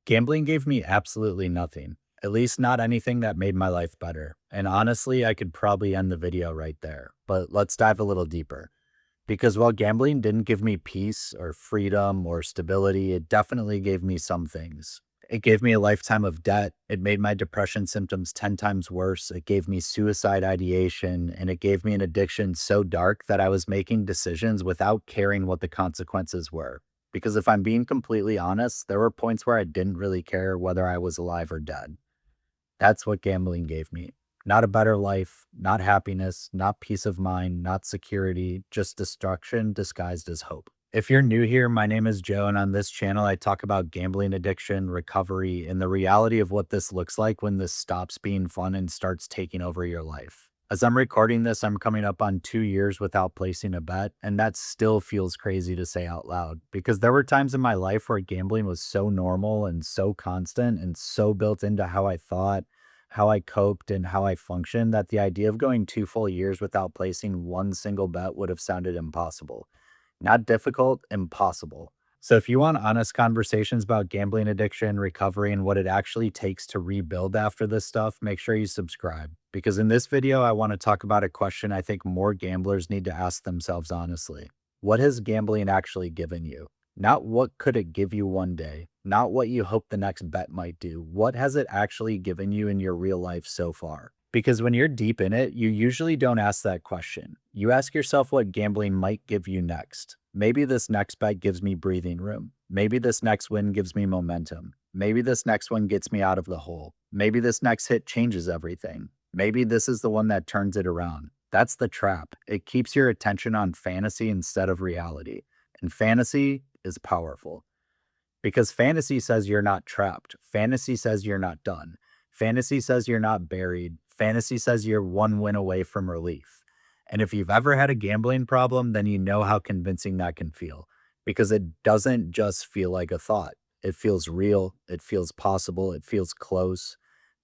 Gambling gave me absolutely nothing, at least not anything that made my life better. And honestly, I could probably end the video right there, but let's dive a little deeper. Because while gambling didn't give me peace or freedom or stability, it definitely gave me some things. It gave me a lifetime of debt. It made my depression symptoms 10 times worse. It gave me suicide ideation, and it gave me an addiction so dark that I was making decisions without caring what the consequences were. Because if I'm being completely honest, there were points where I didn't really care whether I was alive or dead. That's what gambling gave me. Not a better life, not happiness, not peace of mind, not security, just destruction disguised as hope. If you're new here, my name is Joe, and on this channel, I talk about gambling addiction, recovery, and the reality of what this looks like when this stops being fun and starts taking over your life. As I'm recording this, I'm coming up on 2 years without placing a bet, and that still feels crazy to say out loud because there were times in my life where gambling was so normal and so constant and so built into how I thought, how I coped, and how I functioned that the idea of going 2 full years without placing one single bet would have sounded impossible. Not difficult, impossible. So if you want honest conversations about gambling addiction, recovery, and what it actually takes to rebuild after this stuff, make sure you subscribe. Because in this video, I want to talk about a question I think more gamblers need to ask themselves honestly. What has gambling actually given you? Not what could it give you one day, not what you hope the next bet might do. What has it actually given you in your real life so far? Because when you're deep in it, you usually don't ask that question. You ask yourself what gambling might give you next. Maybe this next bet gives me breathing room. Maybe this next win gives me momentum. Maybe this next one gets me out of the hole. Maybe this next hit changes everything. Maybe this is the one that turns it around. That's the trap. It keeps your attention on fantasy instead of reality. And fantasy is powerful. Because fantasy says you're not trapped. Fantasy says you're not done. Fantasy says you're not buried. Fantasy says you're one win away from relief. And if you've ever had a gambling problem, then you know how convincing that can feel because it doesn't just feel like a thought. It feels real. It feels possible. It feels close.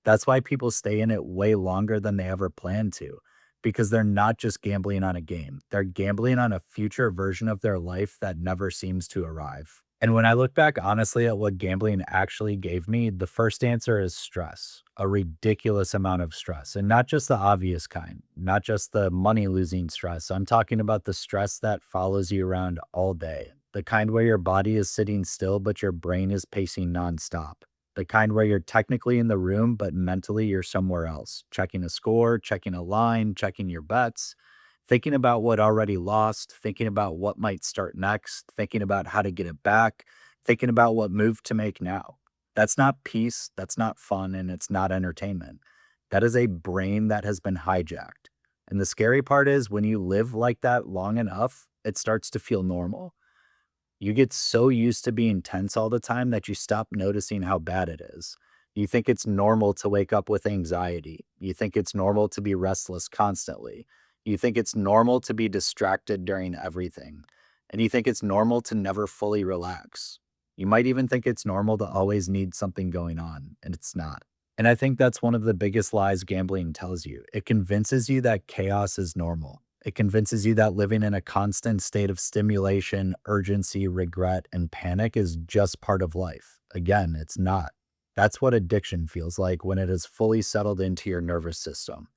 That's why people stay in it way longer than they ever planned to because they're not just gambling on a game. They're gambling on a future version of their life that never seems to arrive. And when I look back honestly at what gambling actually gave me, the first answer is stress, a ridiculous amount of stress. And not just the obvious kind, not just the money losing stress. I'm talking about the stress that follows you around all day, the kind where your body is sitting still, but your brain is pacing nonstop. The kind where you're technically in the room, but mentally you're somewhere else, checking a score, checking a line, checking your bets, thinking about what already lost, thinking about what might start next, thinking about how to get it back, thinking about what move to make now. That's not peace, that's not fun, and it's not entertainment. That is a brain that has been hijacked. And the scary part is when you live like that long enough, it starts to feel normal. You get so used to being tense all the time that you stop noticing how bad it is. You think it's normal to wake up with anxiety. You think it's normal to be restless constantly. You think it's normal to be distracted during everything. And you think it's normal to never fully relax. You might even think it's normal to always need something going on, and it's not. And I think that's one of the biggest lies gambling tells you. It convinces you that chaos is normal. It convinces you that living in a constant state of stimulation, urgency, regret, and panic is just part of life. Again, it's not. That's what addiction feels like when it is fully settled into your nervous system.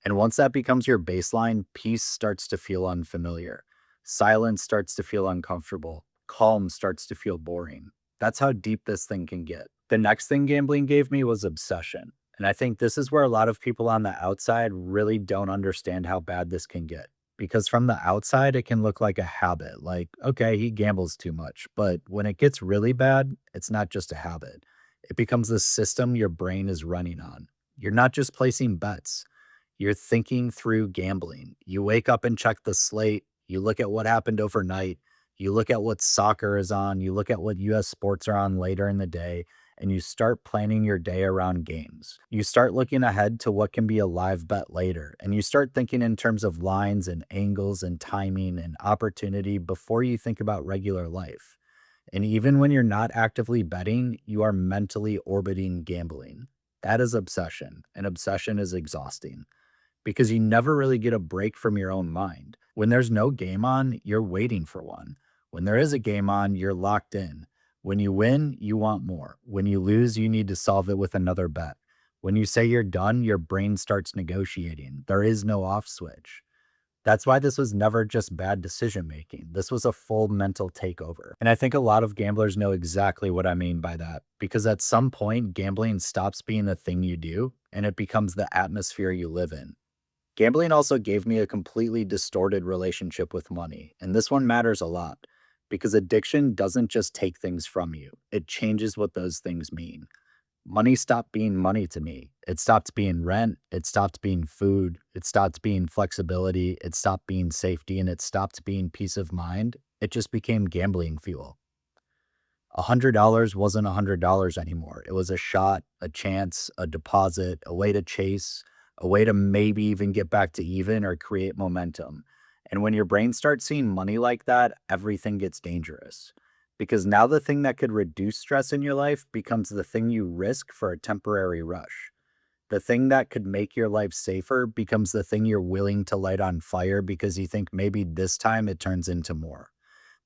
And once that becomes your baseline, peace starts to feel unfamiliar. Silence starts to feel uncomfortable. Calm starts to feel boring. That's how deep this thing can get. The next thing gambling gave me was obsession. And I think this is where a lot of people on the outside really don't understand how bad this can get. Because from the outside, it can look like a habit. Like, okay, he gambles too much. But when it gets really bad, it's not just a habit. It becomes the system your brain is running on. You're not just placing bets, you're thinking through gambling. You wake up and check the slate. You look at what happened overnight. You look at what soccer is on. You look at what US sports are on later in the day, and you start planning your day around games. You start looking ahead to what can be a live bet later, and you start thinking in terms of lines and angles and timing and opportunity before you think about regular life. And even when you're not actively betting, you are mentally orbiting gambling. That is obsession, and obsession is exhausting because you never really get a break from your own mind. When there's no game on, you're waiting for one. When there is a game on, you're locked in. When you win, you want more. When you lose, you need to solve it with another bet. When you say you're done, your brain starts negotiating. There is no off switch. That's why this was never just bad decision making. This was a full mental takeover. And I think a lot of gamblers know exactly what I mean by that, because at some point, gambling stops being the thing you do and it becomes the atmosphere you live in. Gambling also gave me a completely distorted relationship with money, and this one matters a lot because addiction doesn't just take things from you, it changes what those things mean. Money stopped being money to me. It stopped being rent. It stopped being food. It stopped being flexibility. It stopped being safety and it stopped being peace of mind. It just became gambling fuel. $100 wasn't $100 anymore. It was a shot, a chance, a deposit, a way to chase, a way to maybe even get back to even or create momentum. And when your brain starts seeing money like that, everything gets dangerous. Because now the thing that could reduce stress in your life becomes the thing you risk for a temporary rush. The thing that could make your life safer becomes the thing you're willing to light on fire because you think maybe this time it turns into more.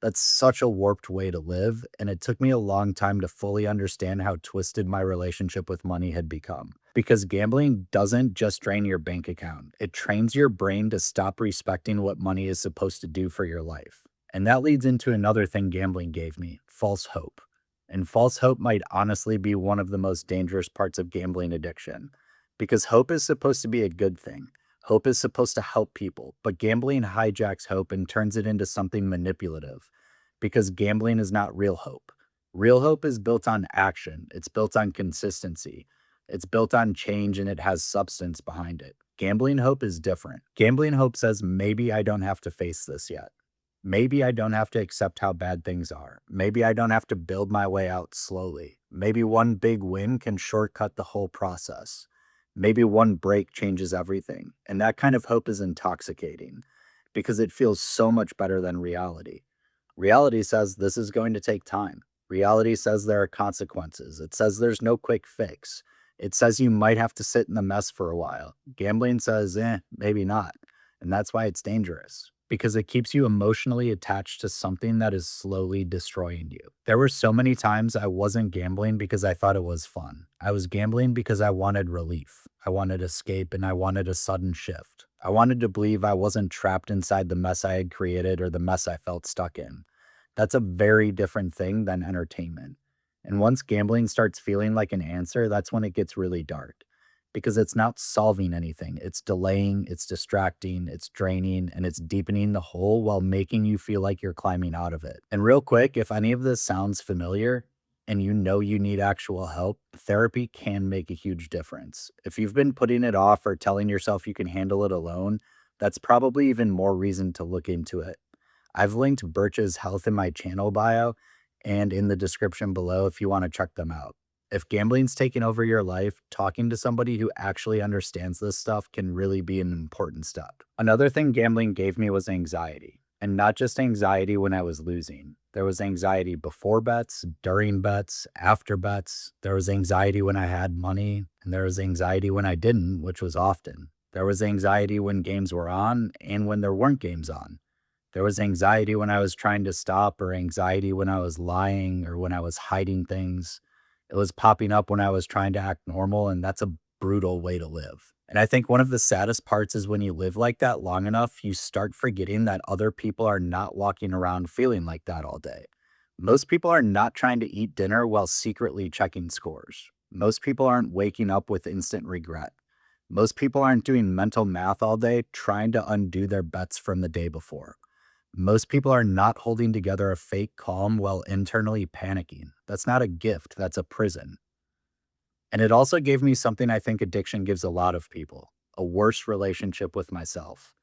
That's such a warped way to live, and it took me a long time to fully understand how twisted my relationship with money had become. Because gambling doesn't just drain your bank account, it trains your brain to stop respecting what money is supposed to do for your life. And that leads into another thing gambling gave me: false hope. And false hope might honestly be one of the most dangerous parts of gambling addiction. Because hope is supposed to be a good thing. Hope is supposed to help people, but gambling hijacks hope and turns it into something manipulative because gambling is not real hope. Real hope is built on action, it's built on consistency, it's built on change, and it has substance behind it. Gambling hope is different. Gambling hope says, maybe I don't have to face this yet. Maybe I don't have to accept how bad things are. Maybe I don't have to build my way out slowly. Maybe one big win can shortcut the whole process. Maybe one break changes everything. And that kind of hope is intoxicating because it feels so much better than reality. Reality says this is going to take time. Reality says there are consequences. It says there's no quick fix. It says you might have to sit in the mess for a while. Gambling says, maybe not. And that's why it's dangerous, because it keeps you emotionally attached to something that is slowly destroying you. There were so many times I wasn't gambling because I thought it was fun. I was gambling because I wanted relief. I wanted escape and I wanted a sudden shift. I wanted to believe I wasn't trapped inside the mess I had created or the mess I felt stuck in. That's a very different thing than entertainment. And once gambling starts feeling like an answer, that's when it gets really dark because it's not solving anything. It's delaying, it's distracting, it's draining, and it's deepening the hole while making you feel like you're climbing out of it. And real quick, if any of this sounds familiar and you know you need actual help, therapy can make a huge difference. If you've been putting it off or telling yourself you can handle it alone, that's probably even more reason to look into it. I've linked Birch's Health in my channel bio and in the description below if you want to check them out. If gambling's taken over your life, talking to somebody who actually understands this stuff can really be an important step. Another thing gambling gave me was anxiety, and not just anxiety when I was losing. There was anxiety before bets, during bets, after bets. There was anxiety when I had money, and there was anxiety when I didn't, which was often. There was anxiety when games were on and when there weren't games on. There was anxiety when I was trying to stop, or anxiety when I was lying, or when I was hiding things. It was popping up when I was trying to act normal, and that's a brutal way to live. And I think one of the saddest parts is when you live like that long enough, you start forgetting that other people are not walking around feeling like that all day. Most people are not trying to eat dinner while secretly checking scores. Most people aren't waking up with instant regret. Most people aren't doing mental math all day trying to undo their bets from the day before. Most people are not holding together a fake calm while internally panicking. That's not a gift, that's a prison. And it also gave me something I think addiction gives a lot of people: a worse relationship with myself.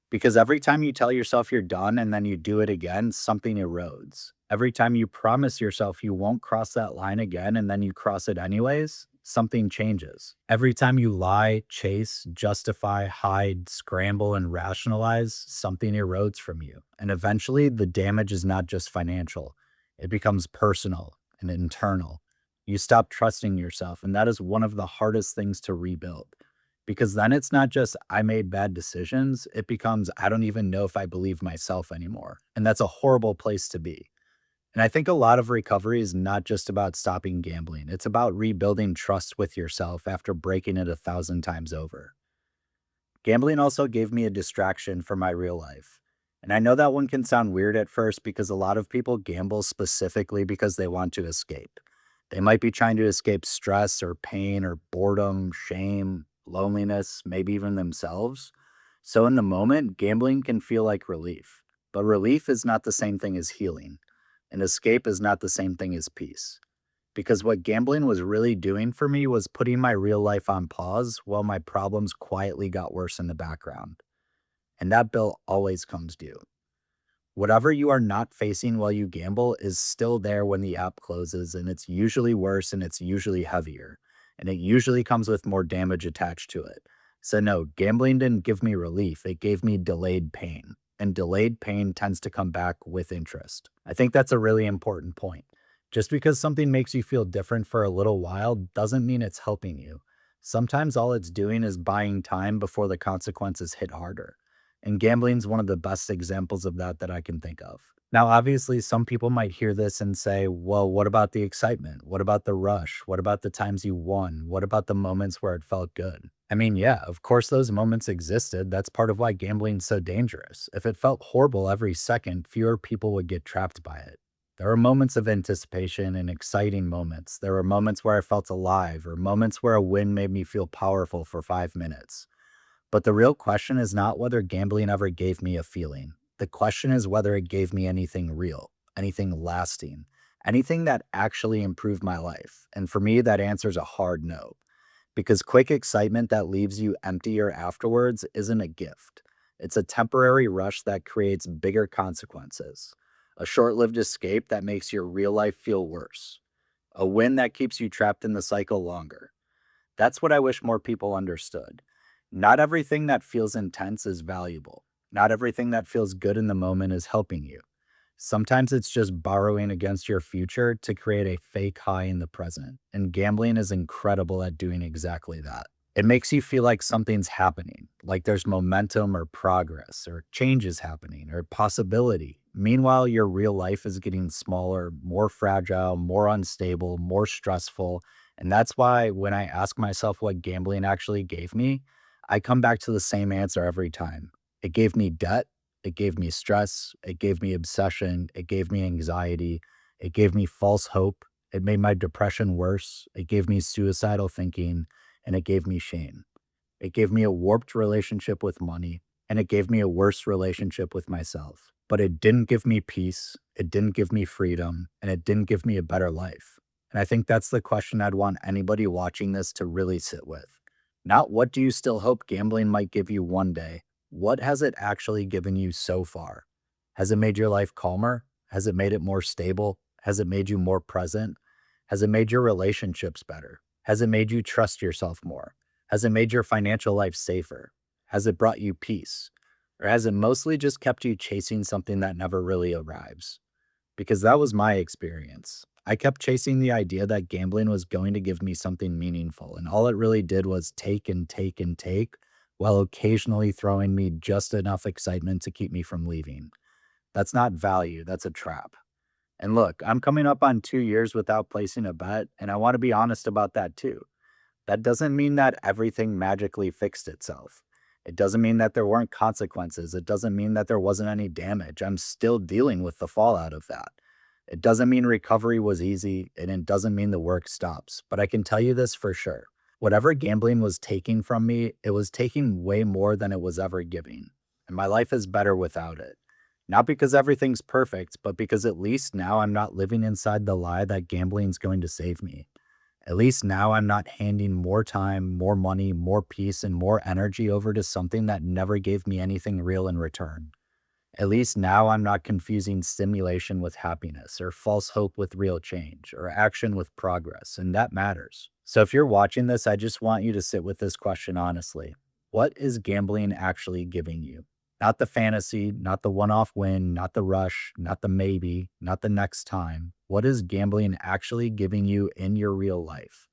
Because every time you tell yourself you're done and then you do it again, something erodes. Every time you promise yourself you won't cross that line again and then you cross it anyways, something changes. Every time you lie, chase, justify, hide, scramble, and rationalize, something erodes from you. And eventually, the damage is not just financial, it becomes personal and internal. You stop trusting yourself, and that is one of the hardest things to rebuild. Because then it's not just I made bad decisions, it becomes I don't even know if I believe myself anymore. And that's a horrible place to be. And I think a lot of recovery is not just about stopping gambling, it's about rebuilding trust with yourself after breaking it 1,000 times over. Gambling also gave me a distraction from my real life. And I know that one can sound weird at first because a lot of people gamble specifically because they want to escape. They might be trying to escape stress or pain or boredom, shame, loneliness, maybe even themselves. So in the moment, gambling can feel like relief. But relief is not the same thing as healing, and escape is not the same thing as peace. Because what gambling was really doing for me was putting my real life on pause while my problems quietly got worse in the background. And that bill always comes due. Whatever you are not facing while you gamble is still there when the app closes, and it's usually worse and it's usually heavier. And it usually comes with more damage attached to it. So, no, gambling didn't give me relief, it gave me delayed pain. And delayed pain tends to come back with interest. I think that's a really important point. Just because something makes you feel different for a little while doesn't mean it's helping you. Sometimes all it's doing is buying time before the consequences hit harder. And gambling's one of the best examples of that I can think of. Now, obviously, some people might hear this and say, well, what about the excitement? What about the rush? What about the times you won? What about the moments where it felt good? I mean, yeah, of course, those moments existed. That's part of why gambling's so dangerous. If it felt horrible every second, fewer people would get trapped by it. There were moments of anticipation and exciting moments. There were moments where I felt alive, or moments where a win made me feel powerful for 5 minutes. But the real question is not whether gambling ever gave me a feeling. The question is whether it gave me anything real, anything lasting, anything that actually improved my life. And for me, that answer is a hard no. Because quick excitement that leaves you emptier afterwards isn't a gift. It's a temporary rush that creates bigger consequences. A short lived escape that makes your real life feel worse. A win that keeps you trapped in the cycle longer. That's what I wish more people understood. Not everything that feels intense is valuable. Not everything that feels good in the moment is helping you. Sometimes it's just borrowing against your future to create a fake high in the present. And gambling is incredible at doing exactly that. It makes you feel like something's happening, like there's momentum or progress or changes happening or possibility. Meanwhile, your real life is getting smaller, more fragile, more unstable, more stressful. And that's why when I ask myself what gambling actually gave me, I come back to the same answer every time. It gave me debt, it gave me stress, it gave me obsession, it gave me anxiety, it gave me false hope, it made my depression worse, it gave me suicidal thinking, and it gave me shame. It gave me a warped relationship with money, and it gave me a worse relationship with myself. But it didn't give me peace, it didn't give me freedom, and it didn't give me a better life. And I think that's the question I'd want anybody watching this to really sit with. Not what do you still hope gambling might give you one day? What has it actually given you so far? Has it made your life calmer? Has it made it more stable? Has it made you more present? Has it made your relationships better? Has it made you trust yourself more? Has it made your financial life safer? Has it brought you peace? Or has it mostly just kept you chasing something that never really arrives? Because that was my experience. I kept chasing the idea that gambling was going to give me something meaningful, and all it really did was take and take and take, while occasionally throwing me just enough excitement to keep me from leaving. That's not value, that's a trap. And look, I'm coming up on 2 years without placing a bet, and I want to be honest about that too. That doesn't mean that everything magically fixed itself. It doesn't mean that there weren't consequences. It doesn't mean that there wasn't any damage. I'm still dealing with the fallout of that. It doesn't mean recovery was easy, and it doesn't mean the work stops. But I can tell you this for sure. Whatever gambling was taking from me, it was taking way more than it was ever giving. And my life is better without it. Not because everything's perfect, but because at least now I'm not living inside the lie that gambling's going to save me. At least now I'm not handing more time, more money, more peace, and more energy over to something that never gave me anything real in return. At least now I'm not confusing stimulation with happiness, or false hope with real change, or action with progress, and that matters. So if you're watching this, I just want you to sit with this question honestly. What is gambling actually giving you? Not the fantasy, not the one off win, not the rush, not the maybe, not the next time. What is gambling actually giving you in your real life?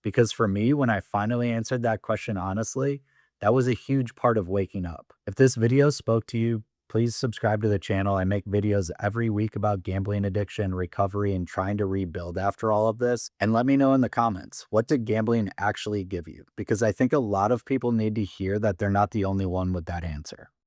Because for me, when I finally answered that question honestly, that was a huge part of waking up. If this video spoke to you, Please subscribe to the channel. I make videos every week about gambling addiction, recovery, and trying to rebuild after all of this. And let me know in the comments, what did gambling actually give you? Because I think a lot of people need to hear that they're not the only one with that answer.